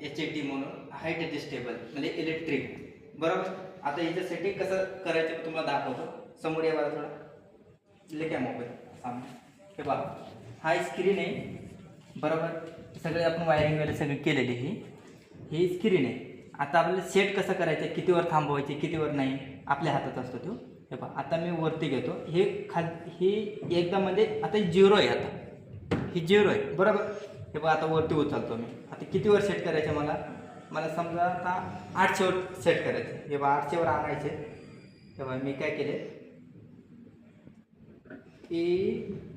HAT म्हणून height adjustable म्हणजे electric, बरोबर. आता याचं सेटिंग कसं करायचं तुम्हाला दाखवतो. समोर या बघा थोडा ले काय मोबाईल सामने हे बघा, हा स्क्रीन आहे बरोबर. सगळे आपण वायरिंग वगैरे सगळी केलेली ही स्क्रीन आहे. आता आपल्याला सेट कसं करायचं, कितीवर थांबवायचे कितीवर नाही आपल्या हातात असतो तो. हे पहा आता मी वरती घेतो, हे ही एकदम म्हणजे आता 0 आहे, आता ही 0 आहे बरोबर. हे पहा आता वरती उचलतो मी. आता कितीवर सेट करायचं मला समजा आता 800वर सेट करायचं. हे पहा 800वर आणायचे. हे पहा मी काय केले की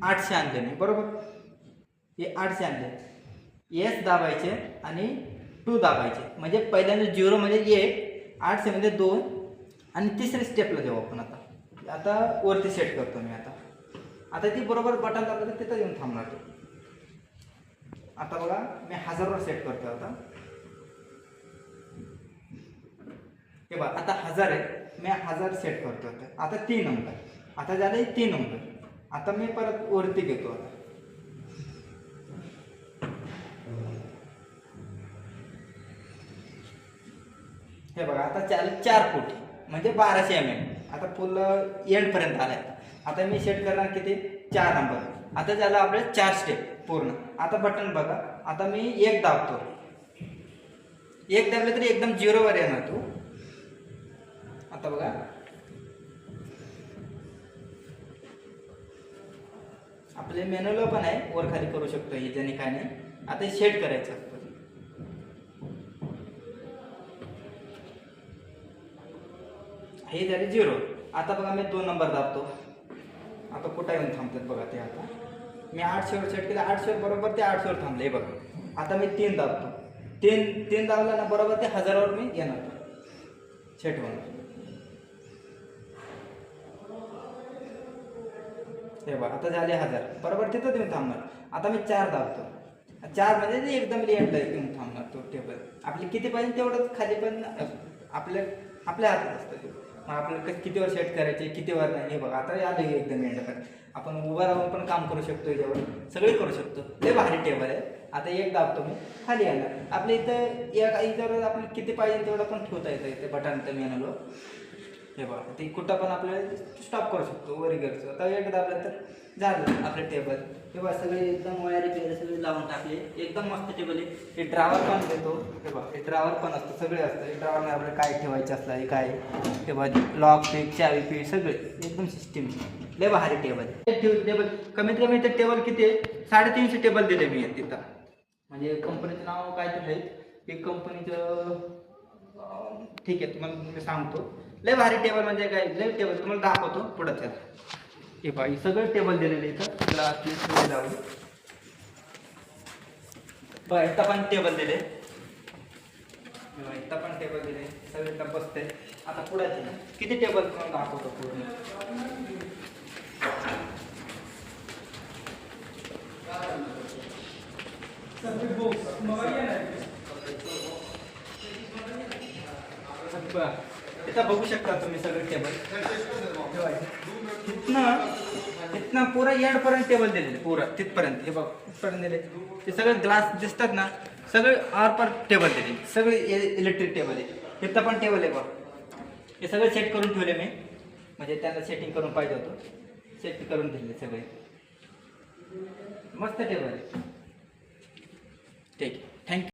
800 आणले मी बरोबर. हे 800 आणले, S दाबायचे आणि 2 दाबायचे म्हणजे पहिल्यांदा 0 म्हणजे 1, 800 म्हणजे 2 आणि तिसऱ्या स्टेपला जाऊ आपण. आता वरती सेट करतो मी. आता ती बरोबर बटन दाबलं तर तिथं येऊन थांबणार ते. आता बघा मी 1000वर सेट करतो. हे बघा आता 1000 आहे, मी 1000 सेट करतो. आता 3 नंबर, आता झाले 3 नंबर. आता मी परत वरती घेतो. हे बघा आता 4 फूट म्हणजे 1200 mm. आता फुल एंड पर्यंत आलाय. आता मी सेट करणार किती 4 नंबर. आता झालं आपले 4 स्टेप पूर्ण. आता बटन बघा, आता मी 1 दाबतो. 1 दाबले तरी एकदम 0 वर येणार तो. आता बघा आपले मॅन्युअल पण आहे, वर खाली करू शकतो हे ज्याने काय नाही. आता सेट करायचं असतं. हे झाले 0. आता बघा मी 2 नंबर दाबतो. आता कुठं येऊन थांबतात बघा ते. आता मी 800वर सेट केलं, 800 बरोबर ते 800वर थांबले बघा. आता मी 3 दाबतो. 3 दाबला ना बरोबर ते 1000वर मी येणार सेट होणार. हे बघा आता झाले 1000 बरोबर तिथं येऊन थांबणार. आता मी 4 दाबतो. 4 म्हणजे ते एकदम एंडला येऊन थांबणार तो टेबल. आपले किती पाहिजे तेवढंच खाली पण आपल्या हातात असतं. मग आपल्याला कितीवर सेट करायचे कितीवर नाही. हे बघा आता आलं एकदम एंडपर्यंत. आपण उभं राहून पण काम करू शकतो, याच्यावर सगळे करू शकतो. लय भारी टेबल आहे. आता 1 दाबतो मी, खाली येणार. आपल्या इथं इथं आपल्याला किती पाहिजे तेवढं पण ठेवता येतं. इथे बटन तर मेनलो हे बघा ते कुठं पण आपल्याला स्टॉप करू शकतो वरी घरचं. आता 1 दाबलं तर झालं आपलं टेबल. हे बघा सगळे एकदम वायरी वगैरे सगळे लावून टाकले. एकदम मस्त टेबल आहे. हे ड्रावर पण देतो. हे बघा हे ड्रावर पण असतं, सगळे असतं. हे ड्रावरमध्ये आपल्याला काय ठेवायचं असलं हे काय. हे बघा लॉक पीक चावी पीक सगळे एकदम सिस्टीम. लय भारी टेबल टेबल. कमीत कमी ते टेबल किती आहे 350 टेबल दिले मी तिथं. म्हणजे कंपनीचं नाव काय तर आहे. हे कंपनीचं ठीक आहे तुम्हाला मी सांगतो. लय भारी टेबल म्हणजे काय, लय टेबल तुम्हाला दाखवतो पुढं. हे बाई सगळं टेबल दिलेले इथं ग्लास लावून. बघा इथं पण टेबल दिले, इथं पण टेबल दिले. सगळे इथं बसते. आता पुढे किती टेबल तुम्हाला दाखवतो पूर्ण. इथं बघू शकता तुम्ही सगळे टेबल. इथनं पुरा एंडपर्यंत टेबल दिलेले, पुरा तिथपर्यंत. हे बघ तिथपर्यंत दिले. ते सगळे ग्लास दिसतात ना, सगळे आरपार टेबल दिले. सगळे इलेक्ट्रिक टेबल आहे. इथं पण टेबल आहे बघ. हे सगळे सेट करून ठेवले मी, म्हणजे त्यांना सेटिंग करून पाहिजे होतं. सेट करून दिले सगळे. मस्त टेबल आहे. ठीक आहे.